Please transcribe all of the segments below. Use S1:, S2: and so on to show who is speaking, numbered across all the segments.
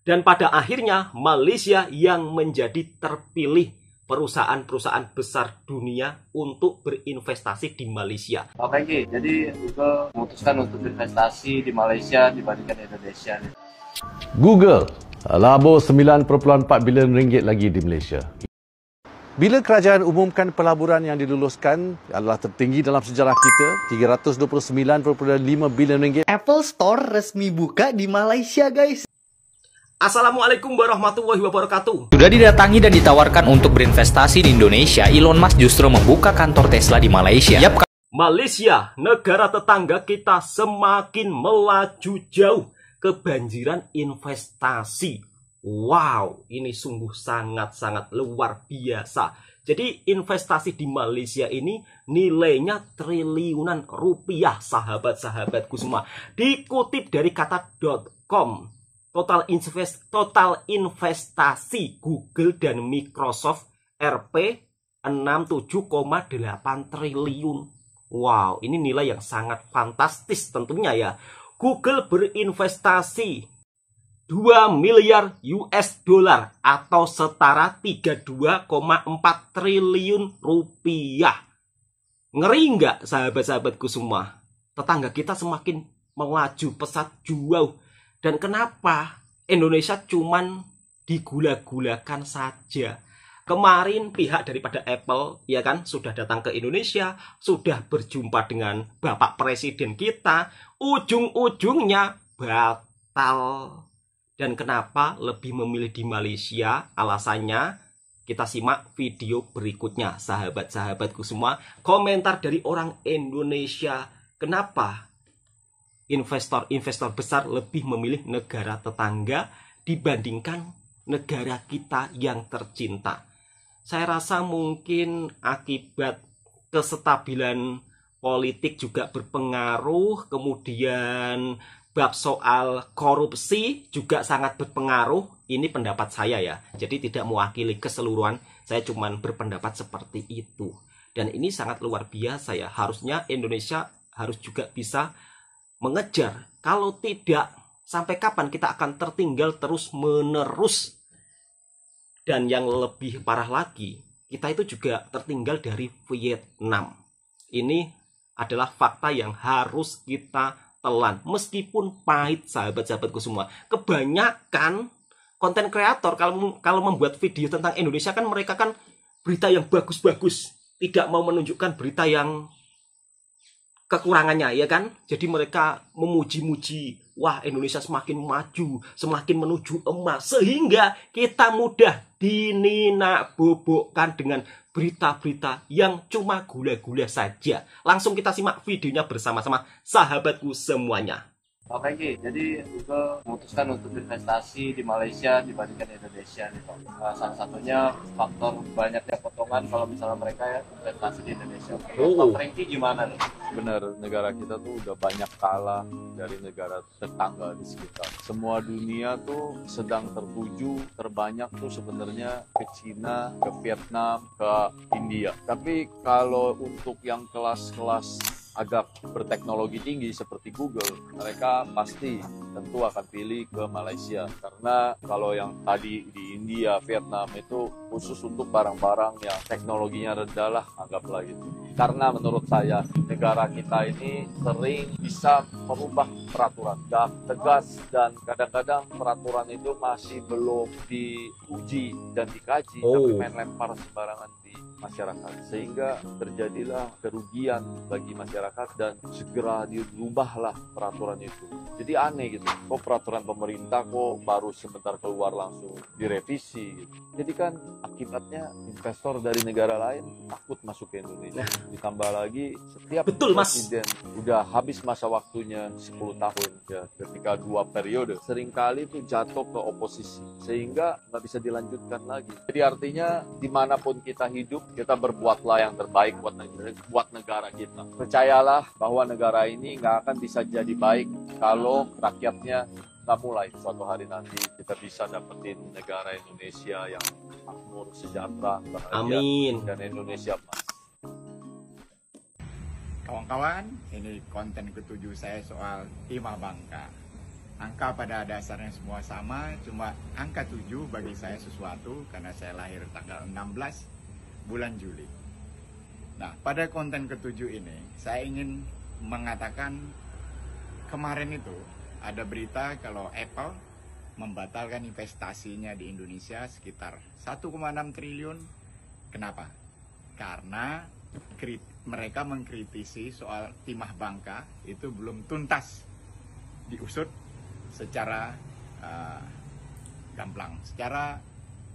S1: Dan pada akhirnya Malaysia yang menjadi terpilih perusahaan-perusahaan besar dunia untuk berinvestasi di Malaysia.
S2: Oke Ki, jadi Google memutuskan untuk investasi di Malaysia dibandingkan Indonesia.
S3: Google labur 9.4 bilion ringgit lagi di Malaysia. Bila kerajaan umumkan pelaburan yang diluluskan adalah tertinggi dalam sejarah kita, 329.5 bilion ringgit.
S4: Apple Store resmi buka di Malaysia, guys.
S1: Assalamualaikum warahmatullahi wabarakatuh.
S5: Sudah didatangi dan ditawarkan untuk berinvestasi di Indonesia, Elon Musk justru membuka kantor Tesla di Malaysia.
S1: Malaysia, negara tetangga kita, semakin melaju jauh, kebanjiran investasi. Wow, ini sungguh sangat-sangat luar biasa. Jadi investasi di Malaysia ini nilainya triliunan rupiah, sahabat-sahabatku semua. Dikutip dari kata.com, total investasi Google dan Microsoft Rp 67,8 triliun. Wow, ini nilai yang sangat fantastis tentunya ya. Google berinvestasi 2 miliar US dollar atau setara 32,4 triliun rupiah. Ngeri nggak sahabat-sahabatku semua? Tetangga kita semakin melaju pesat jauh. Dan kenapa Indonesia cuman digula-gulakan saja? Kemarin pihak daripada Apple ya kan sudah datang ke Indonesia, sudah berjumpa dengan Bapak Presiden kita, ujung-ujungnya batal. Dan kenapa lebih memilih di Malaysia? Alasannya kita simak video berikutnya, sahabat-sahabatku semua. Komentar dari orang Indonesia, kenapa investor besar lebih memilih negara tetangga dibandingkan negara kita yang tercinta. Saya rasa mungkin akibat kestabilan politik juga berpengaruh, kemudian bab soal korupsi juga sangat berpengaruh. Ini pendapat saya ya. Jadi tidak mewakili keseluruhan. Saya cuma berpendapat seperti itu. Dan ini sangat luar biasa ya. Harusnya Indonesia harus juga bisa mengejar. Kalau tidak, sampai kapan kita akan tertinggal terus-menerus. Dan yang lebih parah lagi, kita itu juga tertinggal dari Vietnam. Ini adalah fakta yang harus kita telan, meskipun pahit sahabat-sahabatku semua. Kebanyakan konten kreator kalau membuat video tentang Indonesia kan mereka kan berita yang bagus-bagus, tidak mau menunjukkan berita yang kekurangannya ya kan. Jadi mereka memuji-muji, wah Indonesia semakin maju, semakin menuju emas, sehingga kita mudah dinina-bobokkan dengan berita-berita yang cuma gula-gula saja. Langsung kita simak videonya bersama-sama sahabatku semuanya.
S2: Oke Ki, jadi Google memutuskan untuk investasi di Malaysia dibandingkan Indonesia nih Pak. Salah satunya faktor banyaknya potongan kalau misalnya mereka ya investasi di Indonesia. Pak Franky gimana nih?
S3: Benar, negara kita tuh udah banyak kalah dari negara tetangga di sekitar. Semua dunia tuh sedang tertuju terbanyak tuh sebenarnya ke Cina, ke Vietnam, ke India. Tapi kalau untuk yang kelas-kelas agak berteknologi tinggi seperti Google, mereka pasti tentu akan pilih ke Malaysia. Karena kalau yang tadi di India, Vietnam itu khusus untuk barang-barang yang teknologinya rendah lah, anggaplah gitu. Karena menurut saya, negara kita ini sering bisa merubah peraturan dan tegas, dan kadang-kadang peraturan itu masih belum diuji dan dikaji, tapi main lempar sembarangan di masyarakat, sehingga terjadilah kerugian bagi masyarakat dan segera dirubahlah peraturan itu. Jadi aneh gitu, kok peraturan pemerintah kok baru sebentar keluar langsung direvisi gitu. Jadi kan akibatnya investor dari negara lain takut masuk ke Indonesia. Ditambah lagi setiap presiden udah habis masa waktunya 10 tahun ya, ketika 2 periode seringkali itu jatuh ke oposisi sehingga nggak bisa dilanjutkan lagi. Jadi artinya dimanapun kita hidup, kita berbuatlah yang terbaik buat negara kita. Percayalah bahwa negara ini nggak akan bisa jadi baik kalau rakyatnya nggak mulai. Suatu hari nanti kita bisa dapetin negara Indonesia yang makmur, sejahtera, bahagia. Amin. Dan Indonesia emas.
S6: Kawan-kawan, ini konten ketujuh saya soal timah bangka. angka pada dasarnya semua sama, cuma angka 7 bagi saya sesuatu karena saya lahir tanggal 16 bulan Juli. Nah, pada konten ke-7 ini saya ingin mengatakan kemarin itu ada berita kalau Apple membatalkan investasinya di Indonesia sekitar 1,6 triliun. Kenapa? Karena mereka mengkritisi soal timah Bangka itu belum tuntas diusut secara gamblang, secara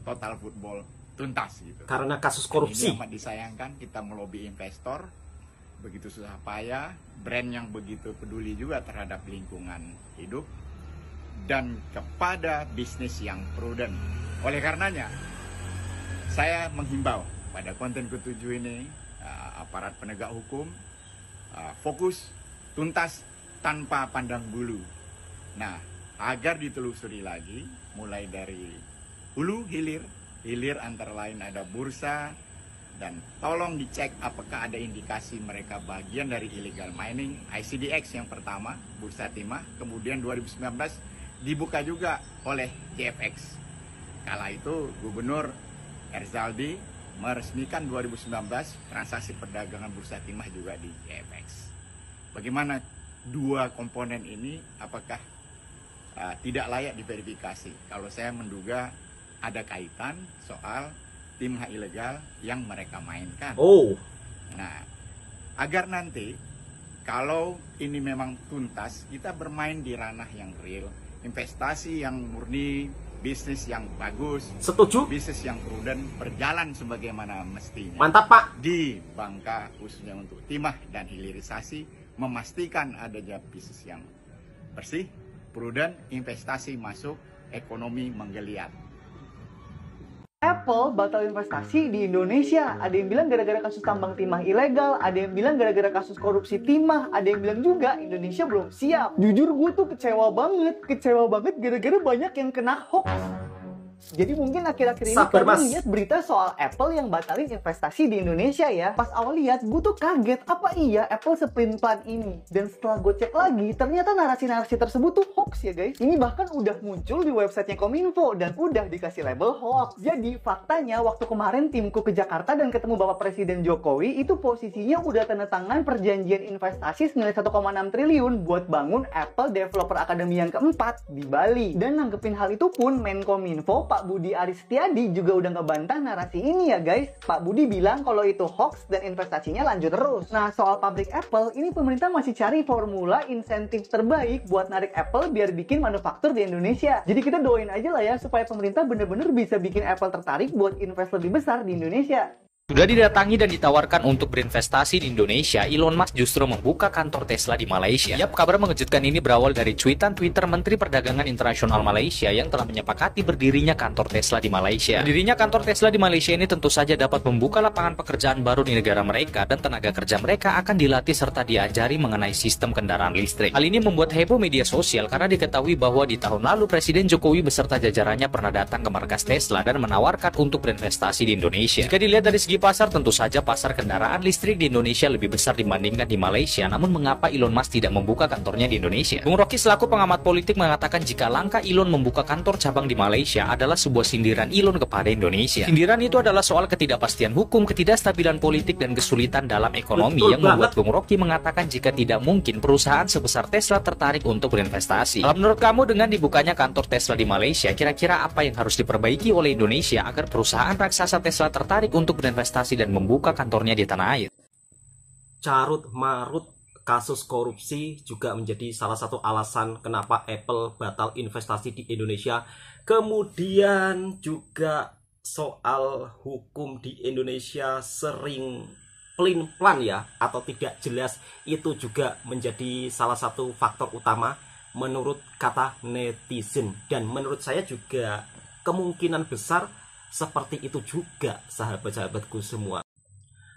S6: total football tuntas gitu.
S1: Karena kasus korupsi.
S6: Ini amat disayangkan, kita melobi investor begitu susah payah, brand yang begitu peduli juga terhadap lingkungan hidup dan kepada bisnis yang prudent. Oleh karenanya, saya menghimbau pada konten ke-7 ini, aparat penegak hukum fokus, tuntas, tanpa pandang bulu. Nah, agar ditelusuri lagi, mulai dari hulu hilir antara lain ada bursa, dan tolong dicek apakah ada indikasi mereka bagian dari illegal mining. ICDX yang pertama, bursa timah, kemudian 2019 dibuka juga oleh JFX. Kala itu Gubernur Erzaldi meresmikan 2019 transaksi perdagangan bursa timah juga di JFX. Bagaimana dua komponen ini, apakah tidak layak diverifikasi? Kalau saya menduga ada kaitan soal timah ilegal yang mereka mainkan. Nah, agar nanti kalau ini memang tuntas, kita bermain di ranah yang real, investasi yang murni, bisnis yang bagus,
S1: setuju,
S6: bisnis yang prudent, berjalan sebagaimana mestinya.
S1: Mantap Pak.
S6: Di Bangka khususnya untuk timah dan hilirisasi, memastikan adanya bisnis yang bersih, prudent, investasi masuk, ekonomi menggeliat.
S4: Apple batal investasi di Indonesia. Ada yang bilang gara-gara kasus tambang timah ilegal, ada yang bilang gara-gara kasus korupsi timah, ada yang bilang juga Indonesia belum siap. Jujur gue tuh kecewa banget gara-gara banyak yang kena hoax. Jadi mungkin akhir-akhir ini kalian lihat berita soal Apple yang batalin investasi di Indonesia ya. Pas awal lihat, gue tuh kaget, apa iya Apple seplan ini? Dan setelah gue cek lagi, ternyata narasi-narasi tersebut tuh hoax ya guys. Ini bahkan udah muncul di websitenya Kominfo dan udah dikasih label hoax. Jadi faktanya waktu kemarin timku ke Jakarta dan ketemu Bapak Presiden Jokowi, itu posisinya udah tanda tangan perjanjian investasi senilai 1,6 triliun buat bangun Apple Developer Academy yang keempat di Bali. Dan nanggepin hal itu pun Menkominfo Pak Budi Aris Setiadi juga udah ngebantah narasi ini ya guys. Pak Budi bilang kalau itu hoax dan investasinya lanjut terus. Nah, soal pabrik Apple, ini pemerintah masih cari formula insentif terbaik buat narik Apple biar bikin manufaktur di Indonesia. Jadi kita doain aja lah ya supaya pemerintah bener-bener bisa bikin Apple tertarik buat invest lebih besar di Indonesia.
S5: Sudah didatangi dan ditawarkan untuk berinvestasi di Indonesia, Elon Musk justru membuka kantor Tesla di Malaysia. Yap, kabar mengejutkan ini berawal dari cuitan Twitter Menteri Perdagangan Internasional Malaysia yang telah menyepakati berdirinya kantor Tesla di Malaysia. Berdirinya kantor Tesla di Malaysia ini tentu saja dapat membuka lapangan pekerjaan baru di negara mereka dan tenaga kerja mereka akan dilatih serta diajari mengenai sistem kendaraan listrik. Hal ini membuat heboh media sosial karena diketahui bahwa di tahun lalu Presiden Jokowi beserta jajarannya pernah datang ke markas Tesla dan menawarkan untuk berinvestasi di Indonesia. Jika dilihat dari segi pasar, tentu saja pasar kendaraan listrik di Indonesia lebih besar dibandingkan di Malaysia. Namun mengapa Elon Musk tidak membuka kantornya di Indonesia? Bung Rocky selaku pengamat politik mengatakan jika langkah Elon membuka kantor cabang di Malaysia adalah sebuah sindiran Elon kepada Indonesia. Sindiran itu adalah soal ketidakpastian hukum, ketidakstabilan politik, dan kesulitan dalam ekonomi yang membuat Bung Rocky mengatakan jika tidak mungkin perusahaan sebesar Tesla tertarik untuk berinvestasi. Kalau menurut kamu dengan dibukanya kantor Tesla di Malaysia, kira-kira apa yang harus diperbaiki oleh Indonesia agar perusahaan raksasa Tesla tertarik untuk berinvestasi dan membuka kantornya di tanah air?
S1: Carut marut kasus korupsi juga menjadi salah satu alasan kenapa Apple batal investasi di Indonesia. Kemudian juga soal hukum di Indonesia sering pelin-pelan ya, atau tidak jelas, itu juga menjadi salah satu faktor utama menurut kata netizen. Dan menurut saya juga kemungkinan besar seperti itu juga sahabat-sahabatku semua.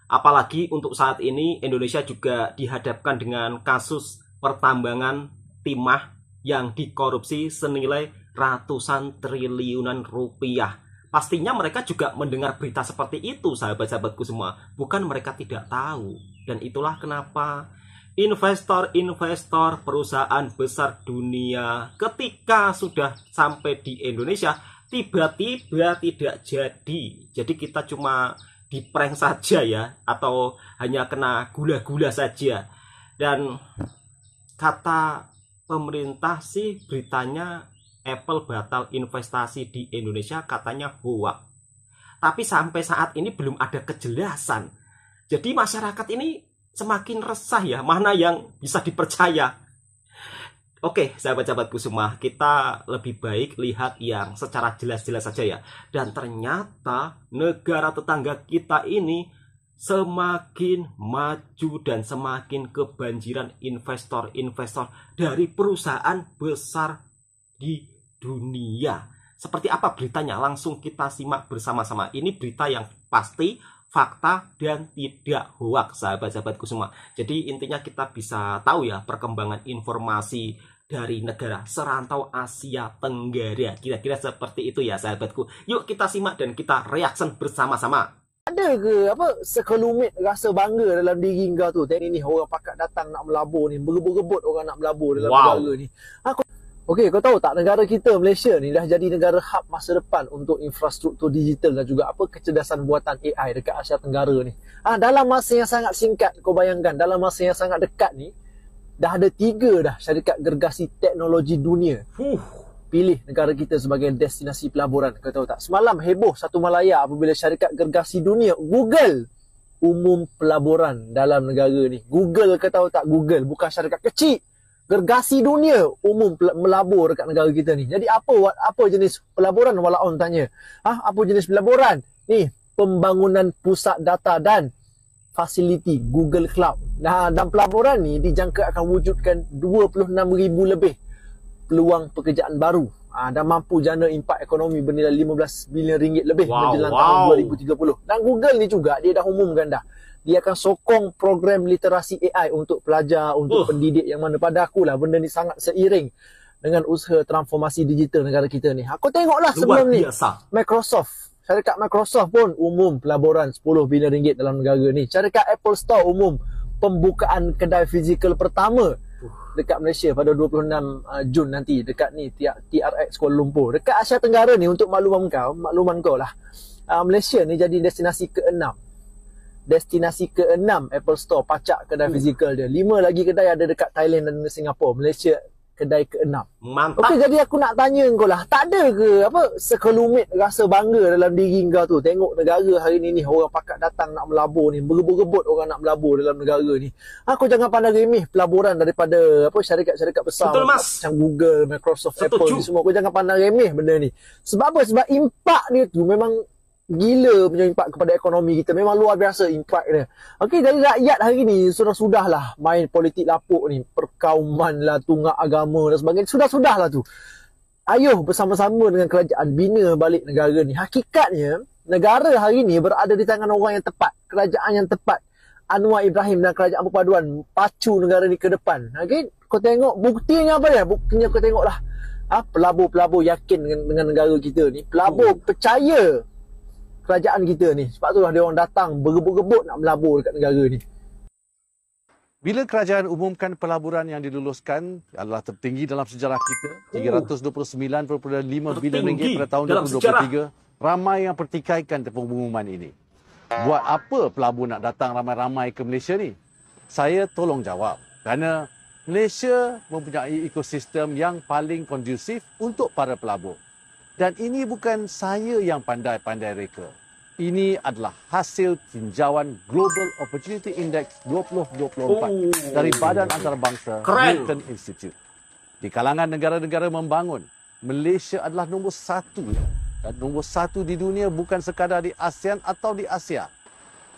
S1: Apalagi untuk saat ini Indonesia juga dihadapkan dengan kasus pertambangan timah yang dikorupsi senilai ratusan triliunan rupiah. Pastinya mereka juga mendengar berita seperti itu sahabat-sahabatku semua. Bukan mereka tidak tahu. Dan itulah kenapa investor-investor perusahaan besar dunia ketika sudah sampai di Indonesia tiba-tiba tidak jadi. Jadi kita cuma diprank saja ya, atau hanya kena gula-gula saja. Dan kata pemerintah sih beritanya Apple batal investasi di Indonesia, katanya hoax. Tapi sampai saat ini belum ada kejelasan. Jadi masyarakat ini semakin resah ya, mana yang bisa dipercaya. Oke, sahabat-sahabatku semua, kita lebih baik lihat yang secara jelas-jelas saja ya. Dan ternyata negara tetangga kita ini semakin maju dan semakin kebanjiran investor-investor dari perusahaan besar di dunia. Seperti apa beritanya? Langsung kita simak bersama-sama. Ini berita yang pasti, fakta, dan tidak hoax, sahabat-sahabatku semua. Jadi intinya kita bisa tahu ya perkembangan informasi dari negara serantau Asia Tenggara. Kira-kira seperti itu ya sahabatku. Yuk kita simak dan kita reaction bersama-sama.
S7: Ada ke apa sekelumit rasa bangga dalam diri kau tu? Tengok ni orang pakat datang nak melabur ni, berebut-rebut orang nak melabur dalam negara ni. Okey, kau tahu tak negara kita Malaysia ni dah jadi negara hub masa depan untuk infrastruktur digital dan juga apa kecerdasan buatan AI dekat Asia Tenggara ni. Dalam masa yang sangat singkat, kau bayangkan dalam masa yang sangat dekat ni dah ada 3 dah syarikat gergasi teknologi dunia pilih negara kita sebagai destinasi pelaburan. Kau tahu tak? Semalam heboh satu Malaya apabila syarikat gergasi dunia Google umum pelaburan dalam negara ni. Google, kau tahu tak? Google bukan syarikat kecil. Gergasi dunia umum melabur dekat negara kita ni. Jadi apa jenis pelaburan? Walaupun tanya. Apa jenis pelaburan? Ni, pembangunan pusat data dan fasiliti Google Cloud. Nah, dan pelaburan ni dijangka akan wujudkan 26,000 lebih peluang pekerjaan baru. Dan mampu jana impak ekonomi bernilai 15 bilion ringgit lebih menjelang tahun 2030. Dan Google ni juga dia dah umumkan dah. Dia akan sokong program literasi AI untuk pelajar, untuk pendidik, yang mana pada akulah benda ni sangat seiring dengan usaha transformasi digital negara kita ni. Aku tengoklah sebelum ni syarikat Microsoft pun umum pelaburan 10 bilion ringgit dalam negara ni. Syarikat Apple Store umum pembukaan kedai fizikal pertama dekat Malaysia pada 26 Jun nanti dekat ni TRX Kuala Lumpur. Dekat Asia Tenggara ni, untuk makluman kau lah, Malaysia ni jadi destinasi ke-6 Apple Store pacak kedai fizikal dia. 5 lagi kedai ada dekat Thailand dan Singapura. Malaysia kedai ke-6.
S1: Mantap.
S7: Okey, jadi aku nak tanya kau lah, tak ada ke apa sekelumit rasa bangga dalam diri kau tu tengok negara hari ni orang pakat datang nak melabur ni, berebut-rebut orang nak melabur dalam negara ni. Aku jangan pandang remeh pelaburan daripada apa syarikat-syarikat besar.
S1: Betul, Mas.
S7: Macam Google, Microsoft,
S1: Setuju.
S7: Apple ni semua. Aku jangan pandang remeh benda ni. Sebab apa? Sebab impak dia tu memang gila punya impak kepada ekonomi kita. Memang luar biasa impak dia. Okey, jadi rakyat hari ni sudah-sudahlah main politik lapuk ni, perkauman lah, tunggak agama dan sebagainya. Sudah-sudahlah tu. Ayuh bersama-sama dengan kerajaan bina balik negara ni. Hakikatnya negara hari ni berada di tangan orang yang tepat, kerajaan yang tepat. Anwar Ibrahim dan kerajaan perpaduan pacu negara ni ke depan. Okey, kau tengok buktinya apa dia? Buktinya kau tengoklah. Pelabur-pelabur yakin dengan negara kita ni. Pelabur percaya kerajaan kita ni. Sebab itulah dia orang datang berebut-rebut nak melabur dekat negara ni.
S3: Bila kerajaan umumkan pelaburan yang diluluskan adalah tertinggi dalam sejarah kita, 329.5 bilion ringgit pada tahun 2023, ramai yang pertikaikan pengumuman ini. Buat apa pelabur nak datang ramai-ramai ke Malaysia ni? Saya tolong jawab. Kerana Malaysia mempunyai ekosistem yang paling kondusif untuk para pelabur. Dan ini bukan saya yang pandai-pandai reka. Ini adalah hasil tinjauan Global Opportunity Index 2024 dari Badan Antarabangsa Milton Institute. Di kalangan negara-negara membangun, Malaysia adalah nombor 1. Dan nombor 1 di dunia bukan sekadar di ASEAN atau di Asia.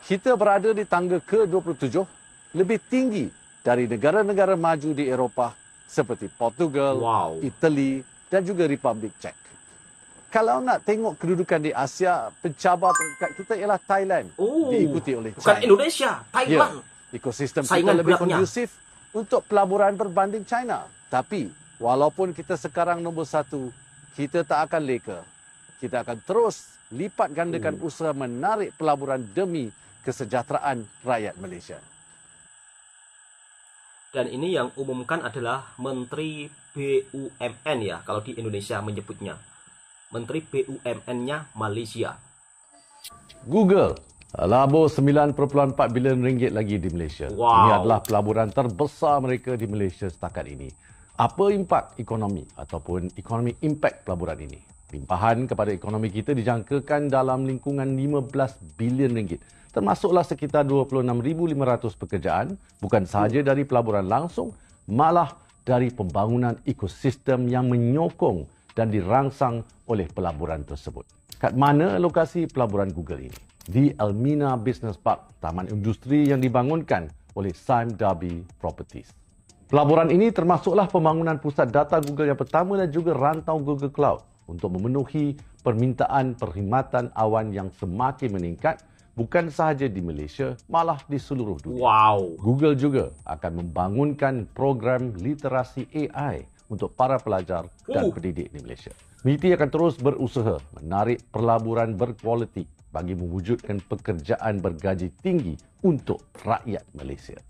S3: Kita berada di tangga ke-27, lebih tinggi dari negara-negara maju di Eropah seperti Portugal, Itali dan juga Republik Czech. Kalau nak tengok kedudukan di Asia, pencabar terdekat kita ialah Thailand. Diikuti oleh China.
S1: Bukan Indonesia, Thailand.
S3: Ya, ekosistem kita lebih kondusif untuk pelaburan berbanding China. Tapi, walaupun kita sekarang nombor 1, kita tak akan leka. Kita akan terus lipat gandakan usaha menarik pelaburan demi kesejahteraan rakyat Malaysia.
S1: Dan ini yang umumkan adalah Menteri BUMN ya, kalau di Indonesia menyebutnya. Menteri BUMN-nya Malaysia.
S8: Google labur 9.4 bilion ringgit lagi di Malaysia.
S1: Wow.
S8: Ini adalah pelaburan terbesar mereka di Malaysia setakat ini. Apa impak ekonomi ataupun ekonomi impact pelaburan ini? Limpahan kepada ekonomi kita dijangkakan dalam lingkungan 15 bilion ringgit. Termasuklah sekitar 26,500 pekerjaan, bukan sahaja dari pelaburan langsung, malah dari pembangunan ekosistem yang menyokong dan dirangsang oleh pelaburan tersebut. Kat mana lokasi pelaburan Google ini? Di Elmina Business Park, taman industri yang dibangunkan oleh Sime Darby Properties. Pelaburan ini termasuklah pembangunan pusat data Google yang pertama dan juga rantau Google Cloud untuk memenuhi permintaan perkhidmatan awan yang semakin meningkat bukan sahaja di Malaysia, malah di seluruh dunia.
S1: Wow.
S8: Google juga akan membangunkan program literasi AI untuk para pelajar dan pendidik di Malaysia. MITI akan terus berusaha menarik pelaburan berkualiti bagi mewujudkan pekerjaan bergaji tinggi untuk rakyat Malaysia.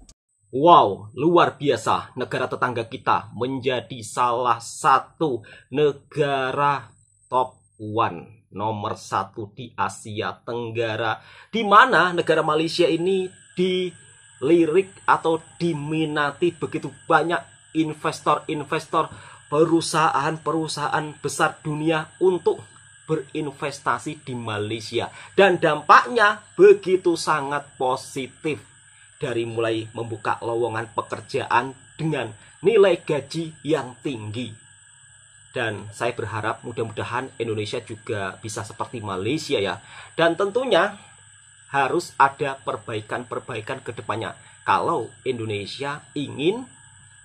S1: Wow, luar biasa. Negara tetangga kita menjadi salah satu negara top 1. Nomor 1 di Asia Tenggara, di mana negara Malaysia ini dilirik atau diminati begitu banyak investor-investor, perusahaan-perusahaan besar dunia untuk berinvestasi di Malaysia. Dan dampaknya begitu sangat positif, dari mulai membuka lowongan pekerjaan dengan nilai gaji yang tinggi. Dan saya berharap mudah-mudahan Indonesia juga bisa seperti Malaysia ya. Dan tentunya harus ada perbaikan-perbaikan ke depannya. Kalau Indonesia ingin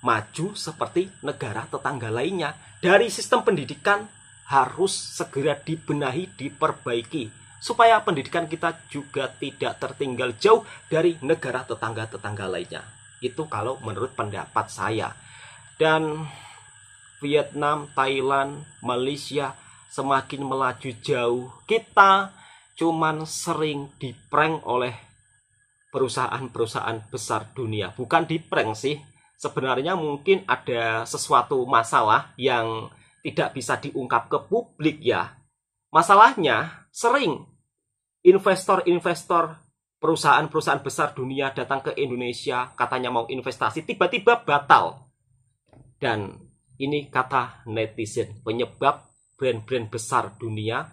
S1: maju seperti negara tetangga lainnya, dari sistem pendidikan harus segera dibenahi, diperbaiki. Supaya pendidikan kita juga tidak tertinggal jauh dari negara tetangga-tetangga lainnya. Itu kalau menurut pendapat saya. Dan Vietnam, Thailand, Malaysia semakin melaju jauh. Kita cuman sering diprank oleh perusahaan-perusahaan besar dunia. Bukan diprank sih, sebenarnya mungkin ada sesuatu masalah yang tidak bisa diungkap ke publik ya. Masalahnya sering investor-investor, perusahaan-perusahaan besar dunia datang ke Indonesia, katanya mau investasi, tiba-tiba batal. Dan ini kata netizen, penyebab brand-brand besar dunia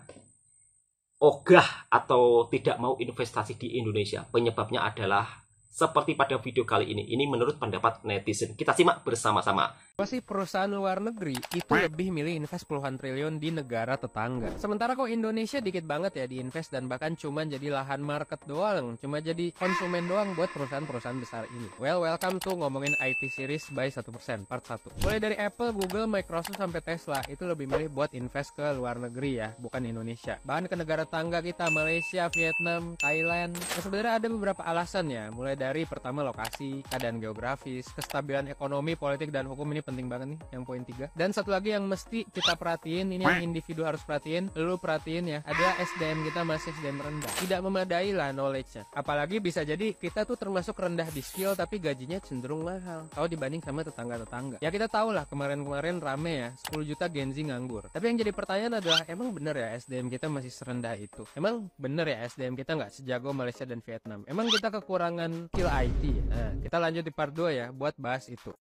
S1: ogah atau tidak mau investasi di Indonesia. Penyebabnya adalah seperti pada video kali ini. Ini menurut pendapat netizen. Kita simak bersama-sama.
S9: Masih perusahaan luar negeri itu lebih milih invest puluhan triliun di negara tetangga. Sementara kok Indonesia dikit banget ya diinvest dan bahkan cuma jadi lahan market doang, cuma jadi konsumen doang buat perusahaan-perusahaan besar ini. Well, welcome to ngomongin IT series by 1% part 1. Mulai dari Apple, Google, Microsoft sampai Tesla itu lebih milih buat invest ke luar negeri ya, bukan Indonesia. Bahkan ke negara tetangga kita, Malaysia, Vietnam, Thailand. Nah, sebenarnya ada beberapa alasan ya. Mulai dari pertama lokasi, keadaan geografis, kestabilan ekonomi, politik dan hukum ini penting banget nih, yang poin 3. Dan satu lagi yang mesti kita perhatiin, ini yang individu harus perhatiin, lu perhatiin ya, adalah SDM kita masih SDM rendah. Tidak memadai lah knowledge-nya. Apalagi bisa jadi kita tuh termasuk rendah di skill tapi gajinya cenderung mahal kalau dibanding sama tetangga-tetangga. Ya kita tahu lah kemarin-kemarin rame ya, 10 juta Gen Z nganggur. Tapi yang jadi pertanyaan adalah, emang bener ya SDM kita masih serendah itu? Emang bener ya SDM kita nggak sejago Malaysia dan Vietnam? Emang kita kekurangan skill IT? Nah, kita lanjut di part 2 ya, buat bahas itu.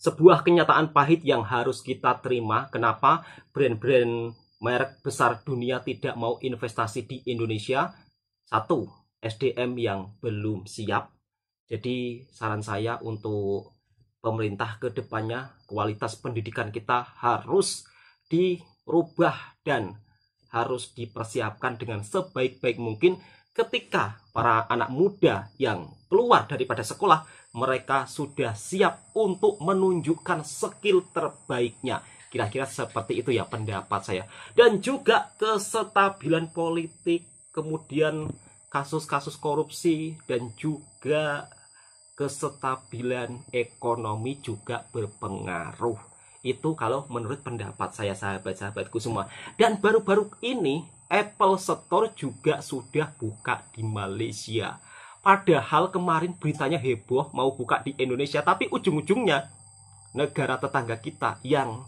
S1: Sebuah kenyataan pahit yang harus kita terima. Kenapa brand-brand merek besar dunia tidak mau investasi di Indonesia? 1, SDM yang belum siap. Jadi saran saya untuk pemerintah ke depannya, kualitas pendidikan kita harus dirubah dan harus dipersiapkan dengan sebaik-baik mungkin. Ketika para anak muda yang keluar daripada sekolah, mereka sudah siap untuk menunjukkan skill terbaiknya. Kira-kira seperti itu ya pendapat saya. Dan juga kestabilan politik, kemudian kasus-kasus korupsi, dan juga kestabilan ekonomi juga berpengaruh. Itu kalau menurut pendapat saya, sahabat-sahabatku semua. Dan baru-baru ini Apple Store juga sudah buka di Malaysia. Padahal kemarin beritanya heboh mau buka di Indonesia, tapi ujung-ujungnya negara tetangga kita yang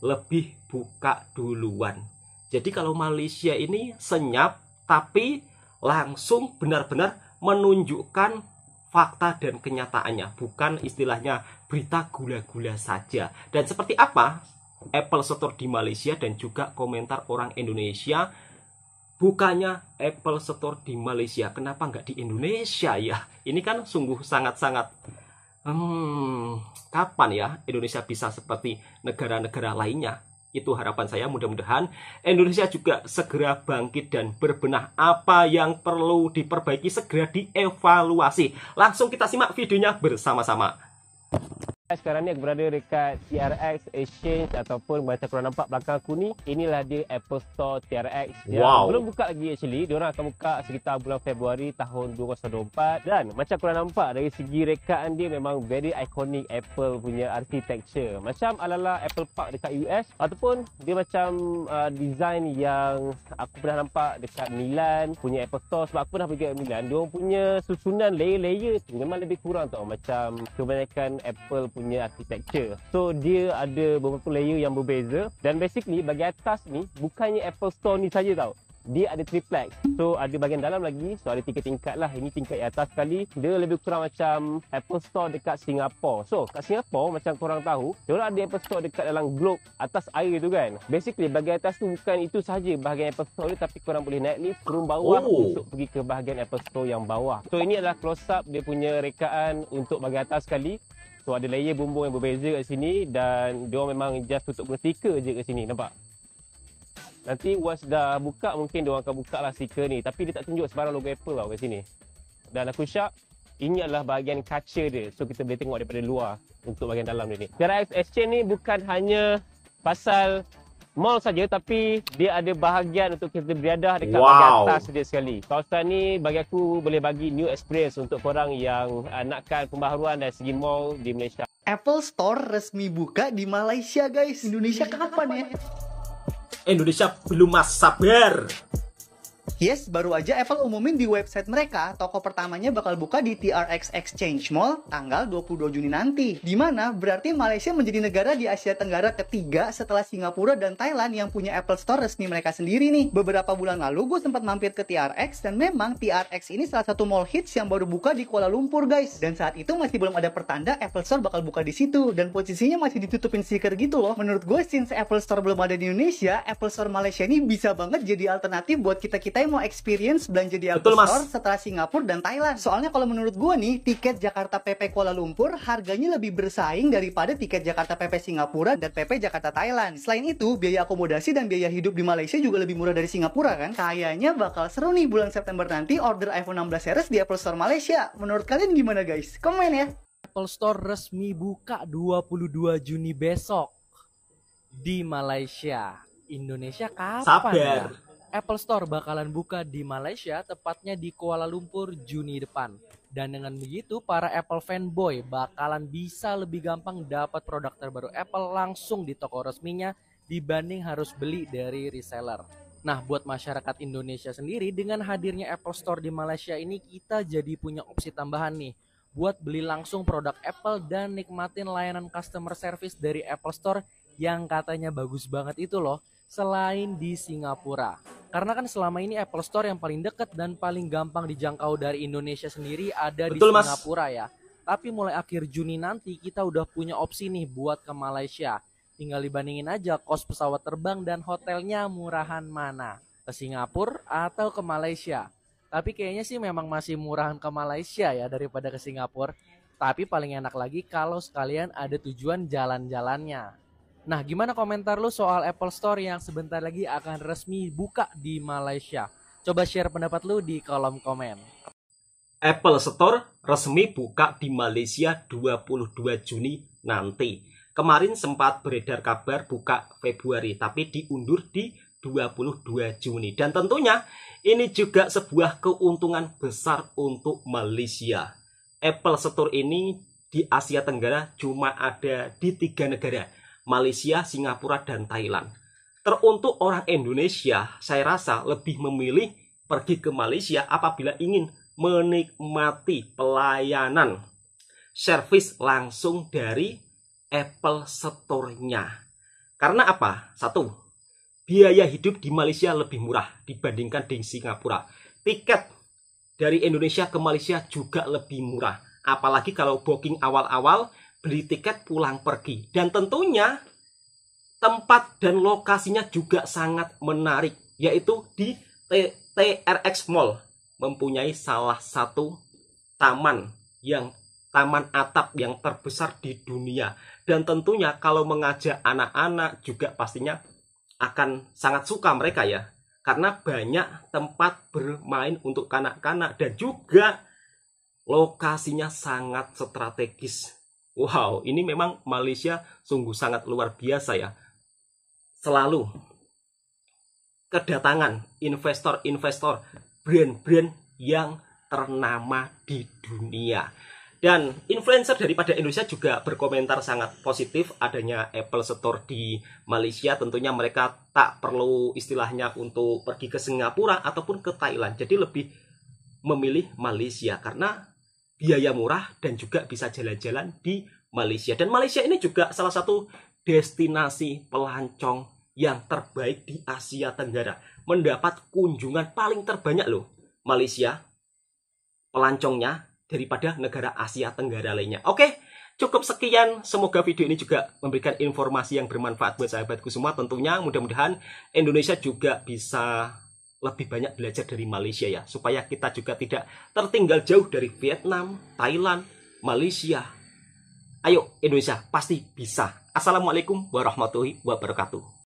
S1: lebih buka duluan. Jadi kalau Malaysia ini senyap, tapi langsung benar-benar menunjukkan fakta dan kenyataannya, bukan istilahnya berita gula-gula saja. Dan seperti apa Apple Store di Malaysia dan juga komentar orang Indonesia, bukannya Apple Store di Malaysia, kenapa nggak di Indonesia ya? Ini kan sungguh sangat-sangat kapan ya Indonesia bisa seperti negara-negara lainnya? Itu harapan saya, mudah-mudahan Indonesia juga segera bangkit dan berbenah. Apa yang perlu diperbaiki segera dievaluasi. Langsung kita simak videonya bersama-sama.
S10: Sekarang ni aku berada dekat TRX Exchange ataupun macam korang nampak belakang aku ni, inilah dia Apple Store TRX.
S1: Wow.
S10: Belum buka lagi actually. Diorang akan buka sekitar bulan Februari tahun 2024. Dan macam korang nampak dari segi rekaan dia memang very iconic Apple punya architecture. Macam ala-ala Apple Park dekat US ataupun dia macam design yang aku pernah nampak dekat Milan punya Apple Store. Sebab aku pernah pergi ke Milan, diorang punya susunan layer-layer tu memang lebih kurang tau. Macam kebanyakan Apple punya architecture. So dia ada beberapa layer yang berbeza dan basically bagi atas ni bukannya Apple Store ni saja tau. Dia ada triplex. So ada bahagian dalam lagi. So ada 3 tingkat lah. Ini tingkat yang atas sekali. Dia lebih kurang macam Apple Store dekat Singapura. So kat Singapura macam korang tahu, diorang ada Apple Store dekat dalam globe atas air tu kan. Basically bahagian atas tu bukan itu sahaja bahagian Apple Store dia, tapi korang boleh naik lift turun bawah untuk pergi ke bahagian Apple Store yang bawah. So ini adalah close up dia punya rekaan untuk bahagian atas sekali. So ada layer bumbung yang berbeza kat sini dan dia memang just tutup guna stiker je kat sini, nampak? Nanti once dah buka mungkin dia akan buka lah stiker ni, tapi dia tak tunjuk sebarang logo Apple tau kat sini. Dan aku syak ini adalah bahagian kaca dia. So kita boleh tengok daripada luar untuk bahagian dalam dia ni. TRX Exchange ni bukan hanya pasal mall saja, tapi dia ada bahagian untuk kita beriadah dekat bahagian atas dia sekali. Kawasan ni bagi aku boleh bagi new experience untuk korang yang nakkan pembaharuan dari segi mall di Malaysia.
S4: Apple Store resmi buka di Malaysia guys. Indonesia kapan ya?
S1: Indonesia belum sabar.
S4: Yes, baru aja Apple umumin di website mereka, toko pertamanya bakal buka di TRX Exchange Mall tanggal 22 Juni nanti. Dimana berarti Malaysia menjadi negara di Asia Tenggara ketiga setelah Singapura dan Thailand yang punya Apple Store resmi mereka sendiri nih. Beberapa bulan lalu gue sempat mampir ke TRX dan memang TRX ini salah satu mall hits yang baru buka di Kuala Lumpur guys. Dan saat itu masih belum ada pertanda Apple Store bakal buka di situ dan posisinya masih ditutupin stiker gitu loh. Menurut gue since Apple Store belum ada di Indonesia, Apple Store Malaysia ini bisa banget jadi alternatif buat kita-kita yang mau experience belanja di Apple Store setelah Singapura dan Thailand. Soalnya kalau menurut gue nih, tiket Jakarta PP Kuala Lumpur harganya lebih bersaing daripada tiket Jakarta PP Singapura dan PP Jakarta Thailand. Selain itu, biaya akomodasi dan biaya hidup di Malaysia juga lebih murah dari Singapura kan? Kayaknya bakal seru nih bulan September nanti order iPhone 16 series di Apple Store Malaysia. Menurut kalian gimana guys? Komen ya.
S11: Apple Store resmi buka 22 Juni besok di Malaysia. Indonesia kapan?
S1: Sabar.
S11: Ya? Apple Store bakalan buka di Malaysia, tepatnya di Kuala Lumpur Juni depan. Dan dengan begitu, para Apple fanboy bakalan bisa lebih gampang dapat produk terbaru Apple langsung di toko resminya dibanding harus beli dari reseller. Nah, buat masyarakat Indonesia sendiri, dengan hadirnya Apple Store di Malaysia ini, kita jadi punya opsi tambahan nih buat beli langsung produk Apple dan nikmatin layanan customer service dari Apple Store yang katanya bagus banget itu loh, selain di Singapura. Karena kan selama ini Apple Store yang paling dekat dan paling gampang dijangkau dari Indonesia sendiri ada di Singapura ya. Tapi mulai akhir Juni nanti kita udah punya opsi nih buat ke Malaysia. Tinggal dibandingin aja kos pesawat terbang dan hotelnya murahan mana, ke Singapura atau ke Malaysia. Tapi kayaknya sih memang masih murahan ke Malaysia ya daripada ke Singapura. Tapi paling enak lagi kalau sekalian ada tujuan jalan-jalannya. Nah, gimana komentar lu soal Apple Store yang sebentar lagi akan resmi buka di Malaysia? Coba share pendapat lu di kolom komen.
S1: Apple Store resmi buka di Malaysia 22 Juni nanti. Kemarin sempat beredar kabar buka Februari, tapi diundur di 22 Juni. Dan tentunya ini juga sebuah keuntungan besar untuk Malaysia. Apple Store ini di Asia Tenggara cuma ada di 3 negara. Malaysia, Singapura, dan Thailand. Teruntuk orang Indonesia, saya rasa lebih memilih pergi ke Malaysia apabila ingin menikmati pelayanan servis langsung dari Apple Store-nya. Karena apa? Satu, biaya hidup di Malaysia lebih murah dibandingkan di Singapura. Tiket dari Indonesia ke Malaysia juga lebih murah. Apalagi kalau booking awal-awal, beli tiket pulang pergi. Dan tentunya tempat dan lokasinya juga sangat menarik, yaitu di TRX Mall. Mempunyai salah satu taman atap yang terbesar di dunia. Dan tentunya kalau mengajak anak-anak juga pastinya akan sangat suka mereka ya. Karena banyak tempat bermain untuk kanak-kanak dan juga lokasinya sangat strategis. Wow, ini memang Malaysia sungguh sangat luar biasa ya. Selalu kedatangan investor-investor, brand-brand yang ternama di dunia. Dan influencer daripada Indonesia juga berkomentar sangat positif adanya Apple Store di Malaysia. Tentunya mereka tak perlu istilahnya untuk pergi ke Singapura ataupun ke Thailand. Jadi lebih memilih Malaysia karena biaya murah dan juga bisa jalan-jalan di Malaysia. Dan Malaysia ini juga salah satu destinasi pelancong yang terbaik di Asia Tenggara. Mendapat kunjungan paling terbanyak loh Malaysia pelancongnya daripada negara Asia Tenggara lainnya. Oke, cukup sekian. Semoga video ini juga memberikan informasi yang bermanfaat buat sahabatku semua. Tentunya mudah-mudahan Indonesia juga bisa lebih banyak belajar dari Malaysia ya. Supaya kita juga tidak tertinggal jauh dari Vietnam, Thailand, Malaysia. Ayo Indonesia, pasti bisa. Assalamualaikum warahmatullahi wabarakatuh.